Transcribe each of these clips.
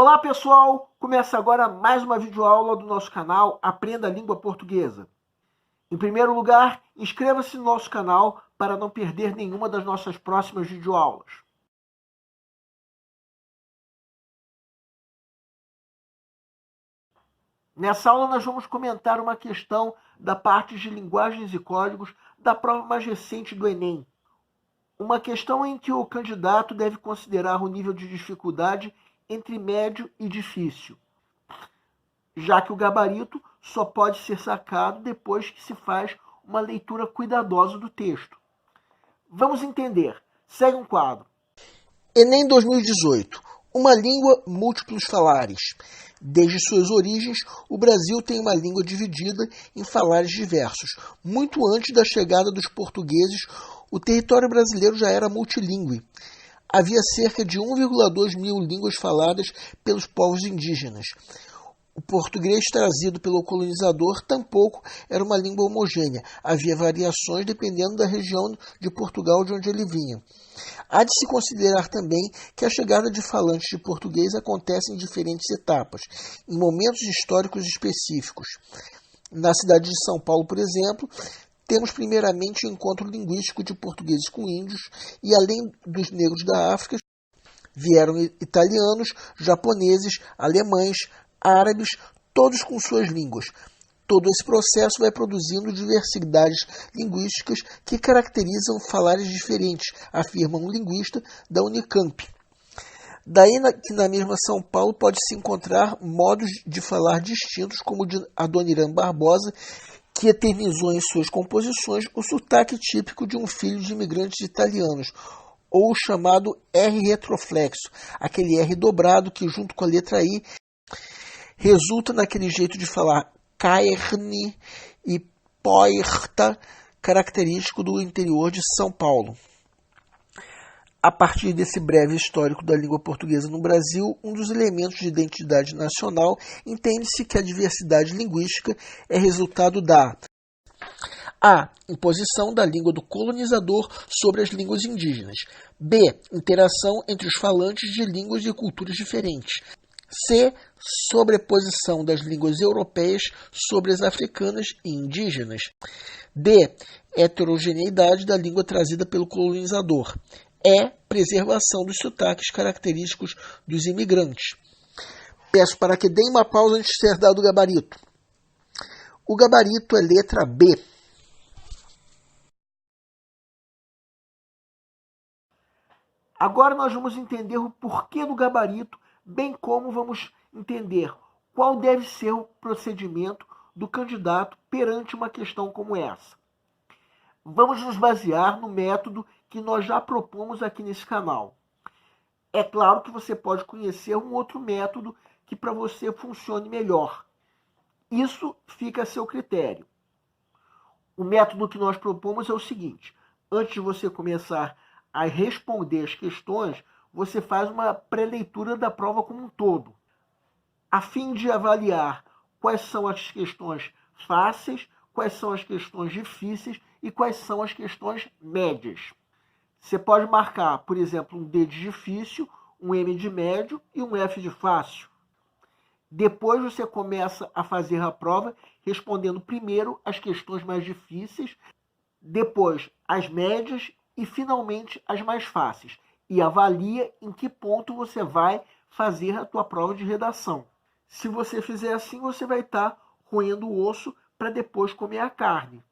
Olá pessoal, começa agora mais uma videoaula do nosso canal Aprenda a Língua Portuguesa. Em primeiro lugar, inscreva-se no nosso canal para não perder nenhuma das nossas próximas videoaulas. Nessa aula nós vamos comentar uma questão da parte de linguagens e códigos da prova mais recente do Enem. Uma questão em que o candidato deve considerar o nível de dificuldade entre médio e difícil, já que o gabarito só pode ser sacado depois que se faz uma leitura cuidadosa do texto. Vamos entender. Segue um quadro. Enem 2018. Uma língua, múltiplos falares. Desde suas origens, o Brasil tem uma língua dividida em falares diversos. Muito antes da chegada dos portugueses, o território brasileiro já era multilingüe. Havia cerca de 1,2 mil línguas faladas pelos povos indígenas. O português trazido pelo colonizador tampouco era uma língua homogênea. Havia variações dependendo da região de Portugal de onde ele vinha. Há de se considerar também que a chegada de falantes de português acontece em diferentes etapas, em momentos históricos específicos. Na cidade de São Paulo, por exemplo, temos primeiramente o encontro linguístico de portugueses com índios e, além dos negros da África, vieram italianos, japoneses, alemães, árabes, todos com suas línguas. Todo esse processo vai produzindo diversidades linguísticas que caracterizam falares diferentes, afirma um linguista da Unicamp. Daí que na mesma São Paulo pode-se encontrar modos de falar distintos, como o de Adoniran Barbosa, que eternizou em suas composições o sotaque típico de um filho de imigrantes italianos, ou o chamado R retroflexo, aquele R dobrado que, junto com a letra I, resulta naquele jeito de falar carne e porta, característico do interior de São Paulo. A partir desse breve histórico da língua portuguesa no Brasil, um dos elementos de identidade nacional, entende-se que a diversidade linguística é resultado da A. Imposição da língua do colonizador sobre as línguas indígenas. B. Interação entre os falantes de línguas e culturas diferentes. C. Sobreposição das línguas europeias sobre as africanas e indígenas. D. Heterogeneidade da língua trazida pelo colonizador. E. Preservação dos sotaques característicos dos imigrantes. Peço para que deem uma pausa antes de ser dado o gabarito. O gabarito é letra B. Agora nós vamos entender o porquê do gabarito, bem como vamos entender qual deve ser o procedimento do candidato perante uma questão como essa. Vamos nos basear no método que nós já propomos aqui nesse canal. É claro que você pode conhecer um outro método que para você funcione melhor. Isso fica a seu critério. O método que nós propomos é o seguinte: antes de você começar a responder as questões, você faz uma pré-leitura da prova como um todo, a fim de avaliar quais são as questões fáceis, quais são as questões difíceis e quais são as questões médias. Você pode marcar, por exemplo, um D de difícil, um M de médio e um F de fácil. Depois você começa a fazer a prova respondendo primeiro as questões mais difíceis, depois as médias e finalmente as mais fáceis. E avalia em que ponto você vai fazer a tua prova de redação. Se você fizer assim, você vai estar roendo o osso para depois comer a carne.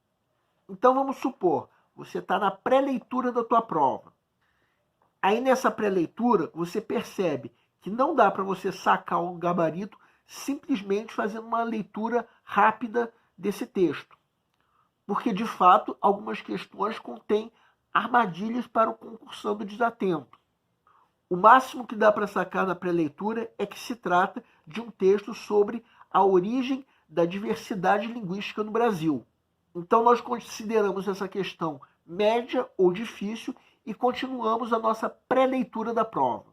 Então vamos supor, você está na pré-leitura da tua prova. Aí nessa pré-leitura você percebe que não dá para você sacar um gabarito simplesmente fazendo uma leitura rápida desse texto. Porque de fato algumas questões contêm armadilhas para o concursando desatento. O máximo que dá para sacar na pré-leitura é que se trata de um texto sobre a origem da diversidade linguística no Brasil. Então nós consideramos essa questão média ou difícil e continuamos a nossa pré-leitura da prova.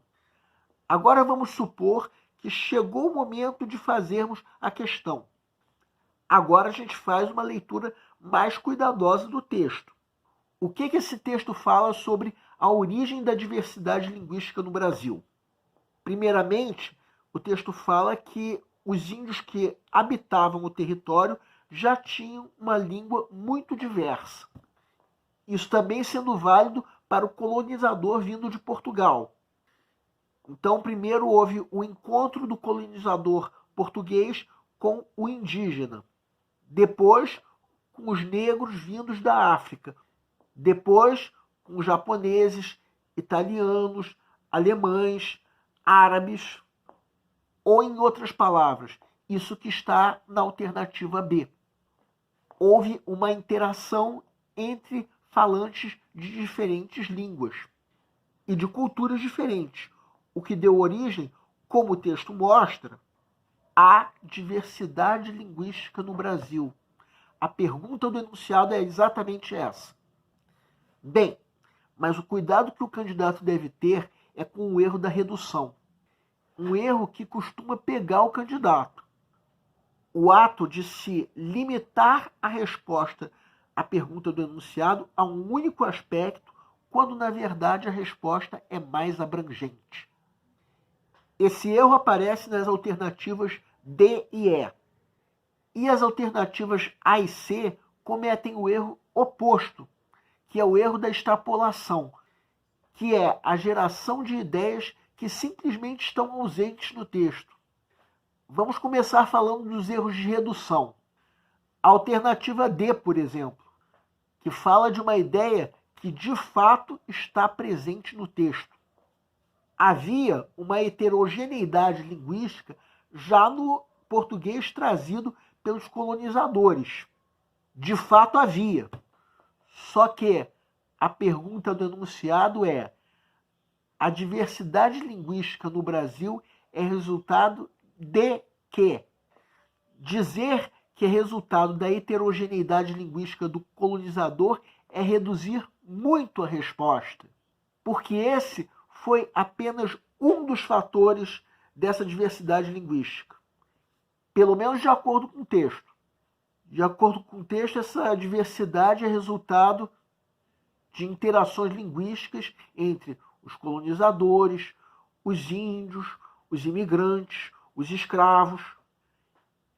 Agora vamos supor que chegou o momento de fazermos a questão. Agora a gente faz uma leitura mais cuidadosa do texto. O que esse texto fala sobre a origem da diversidade linguística no Brasil? Primeiramente, o texto fala que os índios que habitavam o território já tinham uma língua muito diversa. Isso também sendo válido para o colonizador vindo de Portugal. Então, primeiro houve o encontro do colonizador português com o indígena. Depois, com os negros vindos da África. Depois, com os japoneses, italianos, alemães, árabes, ou em outras palavras, isso que está na alternativa B. Houve uma interação entre falantes de diferentes línguas e de culturas diferentes, o que deu origem, como o texto mostra, à diversidade linguística no Brasil. A pergunta do enunciado é exatamente essa. Bem, mas o cuidado que o candidato deve ter é com o erro da redução. Um erro que costuma pegar o candidato. O ato de se limitar a resposta à pergunta do enunciado a um único aspecto, quando na verdade a resposta é mais abrangente. Esse erro aparece nas alternativas D e E. E as alternativas A e C cometem o erro oposto, que é o erro da extrapolação, que é a geração de ideias que simplesmente estão ausentes no texto. Vamos começar falando dos erros de redução. A alternativa D, por exemplo, que fala de uma ideia que de fato está presente no texto. Havia uma heterogeneidade linguística já no português trazido pelos colonizadores. De fato havia. Só que a pergunta do enunciado é: a diversidade linguística no Brasil é resultado de quê? Dizer que é resultado da heterogeneidade linguística do colonizador é reduzir muito a resposta, porque esse foi apenas um dos fatores dessa diversidade linguística, pelo menos de acordo com o texto. De acordo com o texto, essa diversidade é resultado de interações linguísticas entre os colonizadores, os índios, os imigrantes, os escravos.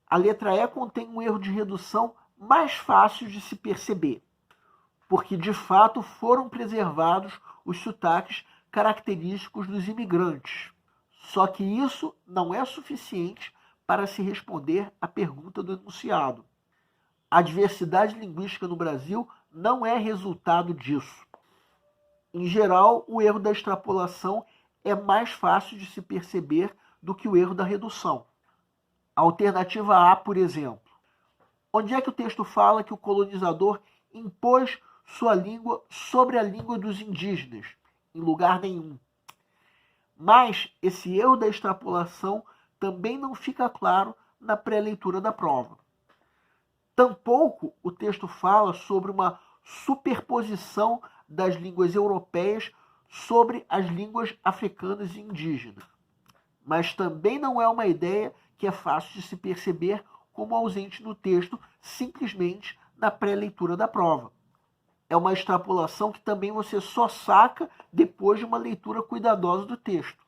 A letra E contém um erro de redução mais fácil de se perceber, porque de fato foram preservados os sotaques característicos dos imigrantes. Só que isso não é suficiente para se responder à pergunta do enunciado. A diversidade linguística no Brasil não é resultado disso. Em geral, o erro da extrapolação é mais fácil de se perceber do que o erro da redução. A alternativa A, por exemplo. Onde é que o texto fala que o colonizador impôs sua língua sobre a língua dos indígenas? Em lugar nenhum. Mas esse erro da extrapolação também não fica claro na pré-leitura da prova. Tampouco o texto fala sobre uma superposição das línguas europeias sobre as línguas africanas e indígenas. Mas também não é uma ideia que é fácil de se perceber como ausente no texto, simplesmente na pré-leitura da prova. É uma extrapolação que também você só saca depois de uma leitura cuidadosa do texto.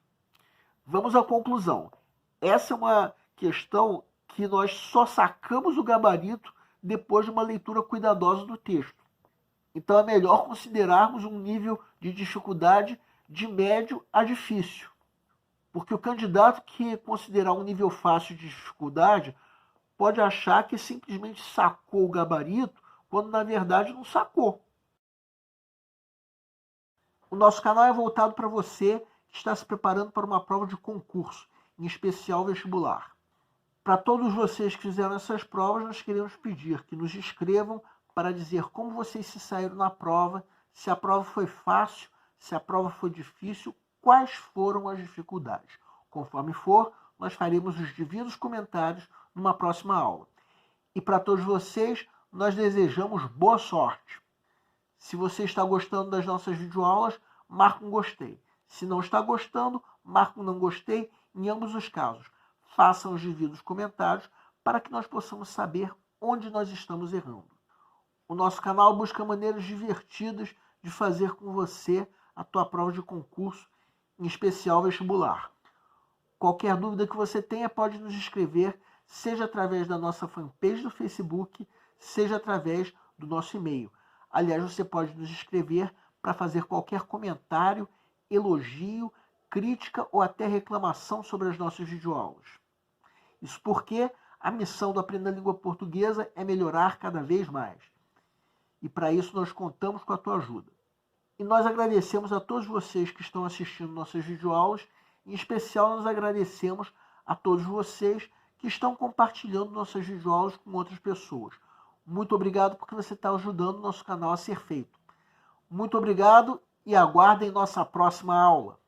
Vamos à conclusão. Essa é uma questão que nós só sacamos o gabarito depois de uma leitura cuidadosa do texto. Então é melhor considerarmos um nível de dificuldade de médio a difícil. Porque o candidato que considerar um nível fácil de dificuldade pode achar que simplesmente sacou o gabarito, quando na verdade não sacou. O nosso canal é voltado para você que está se preparando para uma prova de concurso, em especial vestibular. Para todos vocês que fizeram essas provas, nós queremos pedir que nos escrevam para dizer como vocês se saíram na prova, se a prova foi fácil, se a prova foi difícil, quais foram as dificuldades. Conforme for, nós faremos os devidos comentários numa próxima aula. E para todos vocês, nós desejamos boa sorte. Se você está gostando das nossas videoaulas, marque um gostei. Se não está gostando, marque um não gostei. Em ambos os casos, façam os devidos comentários para que nós possamos saber onde nós estamos errando. O nosso canal busca maneiras divertidas de fazer com você a tua prova de concurso, em especial vestibular. Qualquer dúvida que você tenha, pode nos escrever, seja através da nossa fanpage do Facebook, seja através do nosso e-mail. Aliás, você pode nos escrever para fazer qualquer comentário, elogio, crítica ou até reclamação sobre as nossas videoaulas. Isso porque a missão do Aprenda a Língua Portuguesa é melhorar cada vez mais. E para isso nós contamos com a tua ajuda. E nós agradecemos a todos vocês que estão assistindo nossas videoaulas. Em especial, nós agradecemos a todos vocês que estão compartilhando nossas videoaulas com outras pessoas. Muito obrigado porque você está ajudando o nosso canal a ser feito. Muito obrigado e aguardem nossa próxima aula.